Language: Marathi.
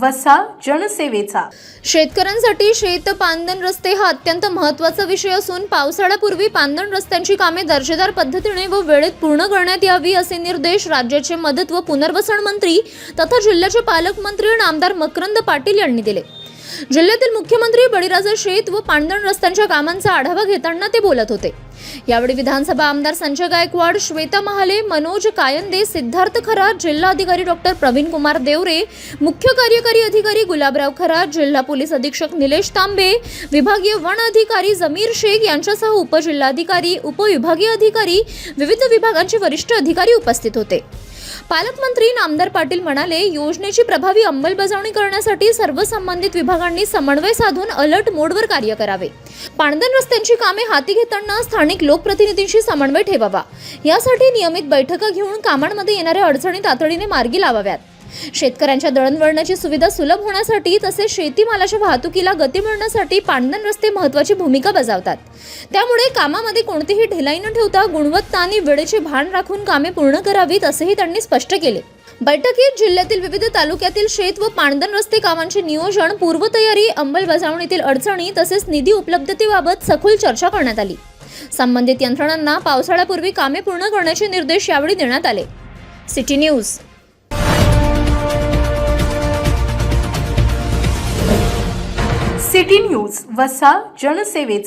वसा जनसेवेचा। शेतकऱ्यांसाठी शेत पांदन रस्ते हा अत्यंत महत्त्वाचा विषय असून पावसाळ्यापूर्वी पांदन रस्त्यांची कामे दर्जेदार पद्धतीने व वेळेत पूर्ण करण्यात यावी असे निर्देश राज्याचे मदत व पुनर्वसन मंत्री तथा जिल्ह्याचे पालकमंत्री आमदार मकरंद पाटील यांनी दिले। जिल्ह्यातील मुख्यमंत्री बळीराजा शेत व पांदन रस्त्यांच्या कामांचा आढावा घेताना ते बोलत होते। यावेळी विधानसभा आमदार संजय गायकवाड, श्वेता महाले, मनोज कायंदे, सिद्धार्थ खरात, जिल्हा अधिकारी डॉक्टर प्रवीण कुमार देवरे, मुख्य कार्यकारी अधिकारी गुलाबराव खरात, जिल्हा पोलीस अधीक्षक निलेश तांबे, विभागीय वन अधिकारी जमीर शेख यांच्यासह उपजिल्हाधिकारी, उपविभागीय अधिकारी, विविध विभागांचे वरिष्ठ अधिकारी उपस्थित होते। पालकमंत्री आमदार पाटील म्हणाले, योजनेची प्रभावी अंमलबजावणी करण्यासाठी सर्व संबंधित विभागांनी समन्वय साधून अलर्ट मोडवर कार्य करावे। पांदन रस्त्यांची कामे हाती घेताना स्थानिक लोकप्रतिनिधींशी समन्वय ठेवावा। यासाठी नियमित बैठका घेऊन कामांमध्ये येणाऱ्या अडचणी तातडीने मार्गी लावाव्यात। शेतकऱ्यांच्या दळणवळणाची सुविधा सुलभ होण्यासाठी तसेच शेतीमालाच्या वाहतुकीला गती मिळण्यासाठी पांदन रस्ते महत्त्वाची भूमिका बजावतात। त्यामुळे कामामध्ये कोणतीही ढिलाई न ठेवता गुणवत्ता आणि वेळेचे भान राखून कामे पूर्ण करावीत असेही त्यांनी स्पष्ट केले। बैठकीत जिल्ह्यातील विविध तालुक्यातील शेत व पांदन रस्ते कामांचे नियोजन, पूर्वतयारी, अंमलबजावणीतील अडचणी तसेच निधी उपलब्धतेबाबत सखोल चर्चा करण्यात आली। संबंधित यंत्रणांना पावसाळ्यापूर्वी कामे पूर्ण करण्याचे निर्देश यावेळी देण्यात आले। City news. सिटी न्यूज, वसा जनसेवेचा।